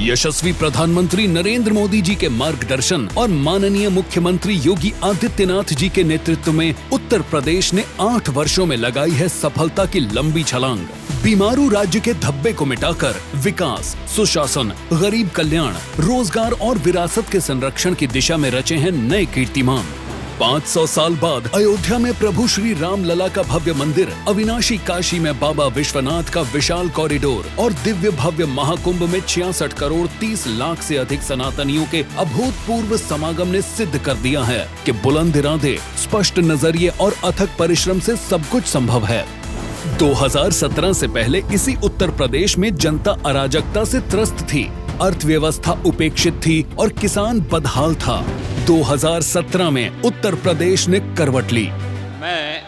यशस्वी प्रधानमंत्री नरेंद्र मोदी जी के मार्गदर्शन और माननीय मुख्यमंत्री योगी आदित्यनाथ जी के नेतृत्व में उत्तर प्रदेश ने 8 वर्षों में लगाई है सफलता की लंबी छलांग। बीमारू राज्य के धब्बे को मिटाकर विकास, सुशासन, गरीब कल्याण, रोजगार और विरासत के संरक्षण की दिशा में रचे हैं नए कीर्तिमान। 500 साल बाद अयोध्या में प्रभु श्री राम लला का भव्य मंदिर, अविनाशी काशी में बाबा विश्वनाथ का विशाल कॉरिडोर और दिव्य भव्य महाकुंभ में 66 करोड़ 30 लाख से अधिक सनातनियों के अभूतपूर्व समागम ने सिद्ध कर दिया है कि बुलंद इरादे, स्पष्ट नजरिए और अथक परिश्रम से सब कुछ संभव है। 2017 से पहले इसी उत्तर प्रदेश में जनता अराजकता से त्रस्त थी, अर्थव्यवस्था उपेक्षित थी और किसान बदहाल था। 2017 में उत्तर प्रदेश ने करवट ली। मैं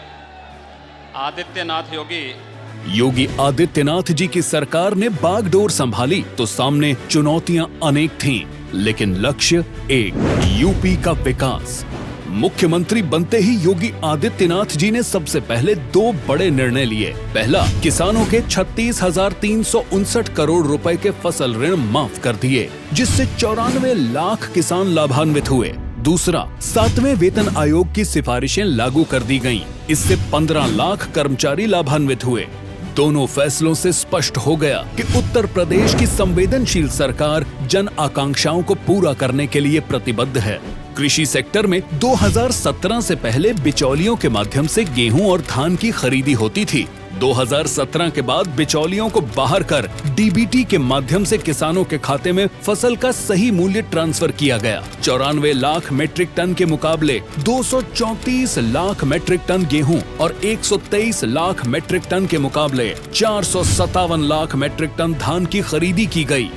योगी आदित्यनाथ जी की सरकार ने बागडोर संभाली तो सामने चुनौतियां अनेक थीं, लेकिन लक्ष्य एक, यूपी का विकास। मुख्यमंत्री बनते ही योगी आदित्यनाथ जी ने सबसे पहले 2 बड़े निर्णय लिए। पहला, किसानों के 36,359 करोड़ रुपए के फसल ऋण माफ कर दिए, जिससे 94 लाख किसान लाभान्वित हुए। दूसरा, 7वें वेतन आयोग की सिफारिशें लागू कर दी गईं। इससे 15 लाख कर्मचारी लाभान्वित हुए। दोनों फैसलों से स्पष्ट हो गया कि उत्तर प्रदेश की संवेदनशील सरकार जन आकांक्षाओं को पूरा करने के लिए प्रतिबद्ध है। कृषि सेक्टर में 2017 से पहले बिचौलियों के माध्यम से गेहूं और धान की खरीदी होती थी। 2017 के बाद बिचौलियों को बाहर कर डीबीटी के माध्यम से किसानों के खाते में फसल का सही मूल्य ट्रांसफर किया गया। 94 लाख मीट्रिक टन के मुकाबले 234 लाख मीट्रिक टन गेहूं और 123 लाख मीट्रिक टन के मुकाबले 457 लाख मीट्रिक टन धान की खरीदी की गई।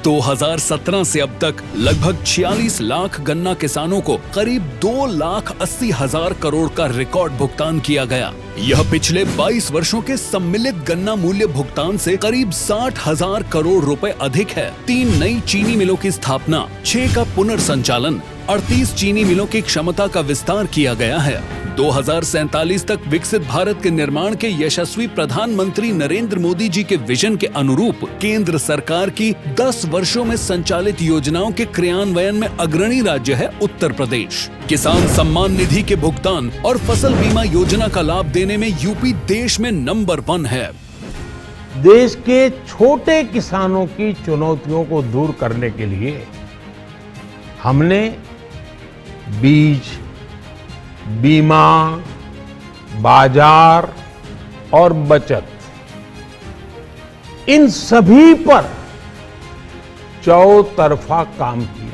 2017 से अब तक लगभग 46 लाख गन्ना किसानों को करीब 2,80,000 करोड़ का रिकॉर्ड भुगतान किया गया। यह पिछले 22 वर्षों के सम्मिलित गन्ना मूल्य भुगतान से करीब 60,000 करोड़ रुपए अधिक है। 3 नई चीनी मिलों की स्थापना, 6 का पुनर्संचालन, 38 चीनी मिलों की क्षमता का विस्तार किया गया है। 2047 तक विकसित भारत के निर्माण के यशस्वी प्रधानमंत्री नरेंद्र मोदी जी के विजन के अनुरूप केंद्र सरकार की 10 वर्षों में संचालित योजनाओं के क्रियान्वयन में अग्रणी राज्य है उत्तर प्रदेश। किसान सम्मान निधि के भुगतान और फसल बीमा योजना का लाभ देने में यूपी देश में नंबर 1 है। देश के छोटे किसानों की चुनौतियों को दूर करने के लिए हमने बीज, बीमा, बाजार और बचत, इन सभी पर चौतरफा काम किया।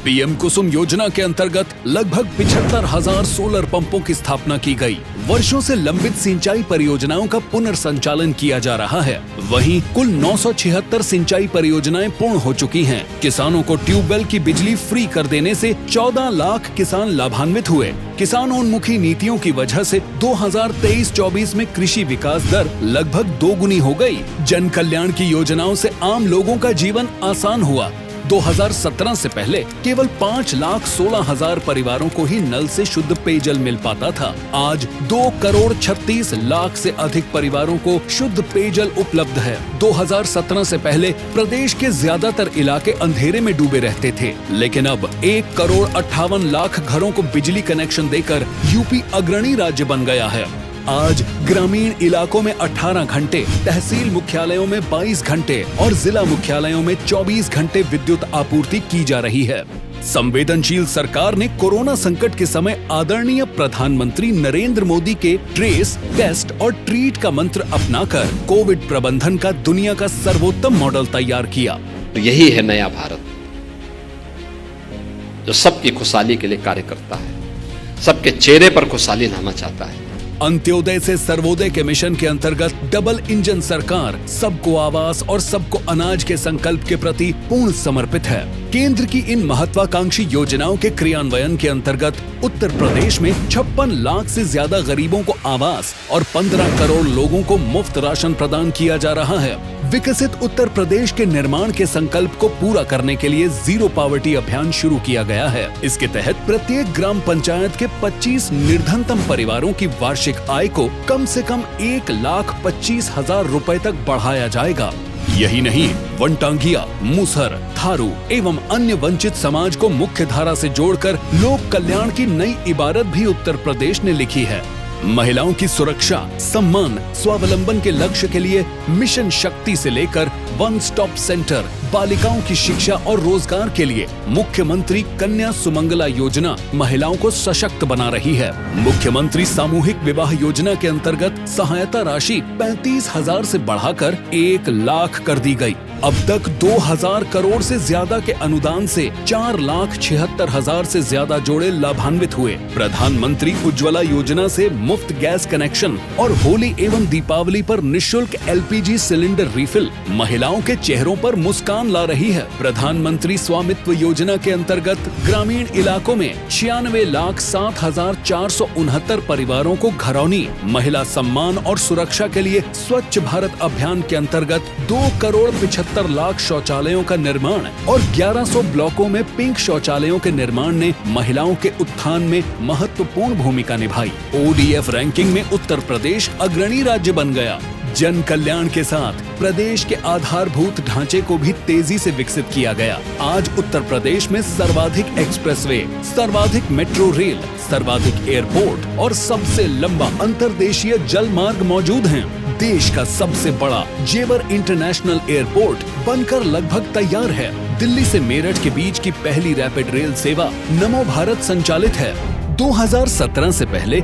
पीएम कुसुम योजना के अंतर्गत लगभग 75,000 सोलर पंपों की स्थापना की गई। वर्षों से लंबित सिंचाई परियोजनाओं का पुनर्संचालन किया जा रहा है। वहीं कुल 976 सिंचाई परियोजनाएं पूर्ण हो चुकी हैं। किसानों को ट्यूबवेल की बिजली फ्री कर देने से 14 लाख किसान लाभान्वित हुए। किसानोन्मुखी नीतियों की वजह से 2023-24 में कृषि विकास दर लगभग 2 गुनी हो गई। जन कल्याण की योजनाओं से आम लोगों का जीवन आसान हुआ। 2017 से पहले केवल 5,16,000 परिवारों को ही नल से शुद्ध पेयजल मिल पाता था। आज 2 करोड़ 36 लाख से अधिक परिवारों को शुद्ध पेयजल उपलब्ध है। 2017 से पहले प्रदेश के ज्यादातर इलाके अंधेरे में डूबे रहते थे, लेकिन अब 1 करोड़ 58 लाख घरों को बिजली कनेक्शन देकर यूपी अग्रणी राज्य बन गया है। आज ग्रामीण इलाकों में 18 घंटे, तहसील मुख्यालयों में 22 घंटे और जिला मुख्यालयों में 24 घंटे विद्युत आपूर्ति की जा रही है। संवेदनशील सरकार ने कोरोना संकट के समय आदरणीय प्रधानमंत्री नरेंद्र मोदी के ट्रेस, टेस्ट और ट्रीट का मंत्र अपनाकर कोविड प्रबंधन का दुनिया का सर्वोत्तम मॉडल तैयार किया। यही है नया भारत, जो सबकी खुशहाली के लिए कार्य करता है, सबके चेहरे पर खुशहाली लाना चाहता है। अंत्योदय से सर्वोदय के मिशन के अंतर्गत डबल इंजन सरकार सबको आवास और सबको अनाज के संकल्प के प्रति पूर्ण समर्पित है। केंद्र की इन महत्वाकांक्षी योजनाओं के क्रियान्वयन के अंतर्गत उत्तर प्रदेश में 56 लाख से ज्यादा गरीबों को आवास और 15 करोड़ लोगों को मुफ्त राशन प्रदान किया जा रहा है। विकसित उत्तर प्रदेश के निर्माण के संकल्प को पूरा करने के लिए जीरो पॉवर्टी अभियान शुरू किया गया है। इसके तहत प्रत्येक ग्राम पंचायत के 25 निर्धनतम परिवारों की वार्षिक आय को कम से कम 1,25,000 रुपए तक बढ़ाया जाएगा। यही नहीं, वनटांगिया, मुसहर, थारू एवं अन्य वंचित समाज को मुख्य धारा से जोड़कर लोक कल्याण की नई इबारत भी उत्तर प्रदेश ने लिखी है। महिलाओं की सुरक्षा, सम्मान, स्वावलंबन के लक्ष्य के लिए मिशन शक्ति से लेकर वन स्टॉप सेंटर, बालिकाओं की शिक्षा और रोजगार के लिए मुख्यमंत्री कन्या सुमंगला योजना महिलाओं को सशक्त बना रही है। मुख्यमंत्री सामूहिक विवाह योजना के अंतर्गत सहायता राशि 35,000 से बढ़ाकर 1 लाख कर दी गई। अब तक 2,000 करोड़ से ज्यादा के अनुदान से 4,76,000 से ज्यादा जोड़े लाभान्वित हुए। प्रधानमंत्री उज्ज्वला योजना से मुफ्त गैस कनेक्शन और होली एवं दीपावली पर निःशुल्क LPG सिलेंडर रिफिल महिलाओं के चेहरों पर मुस्कान ला रही है। प्रधानमंत्री स्वामित्व योजना के अंतर्गत ग्रामीण इलाकों में 96,07,469 परिवारों को घरौनी। महिला सम्मान और सुरक्षा के लिए स्वच्छ भारत अभियान के अंतर्गत 2,75 लाख शौचालयों का निर्माण और 1100 ब्लॉकों में पिंक शौचालयों के निर्माण ने महिलाओं के उत्थान में महत्वपूर्ण भूमिका निभाई। ODF रैंकिंग में उत्तर प्रदेश अग्रणी राज्य बन गया। जन कल्याण के साथ प्रदेश के आधारभूत ढांचे को भी तेजी से विकसित किया गया। आज उत्तर प्रदेश में सर्वाधिक एक्सप्रेसवे, सर्वाधिक मेट्रो रेल, सर्वाधिक एयरपोर्ट और सबसे लंबा अंतर्देशीय जल मार्ग मौजूद हैं। देश का सबसे बड़ा जेवर इंटरनेशनल एयरपोर्ट बनकर लगभग तैयार है। दिल्ली से मेरठ के बीच की पहली रैपिड रेल सेवा नमो भारत संचालित है। 2017 से पहले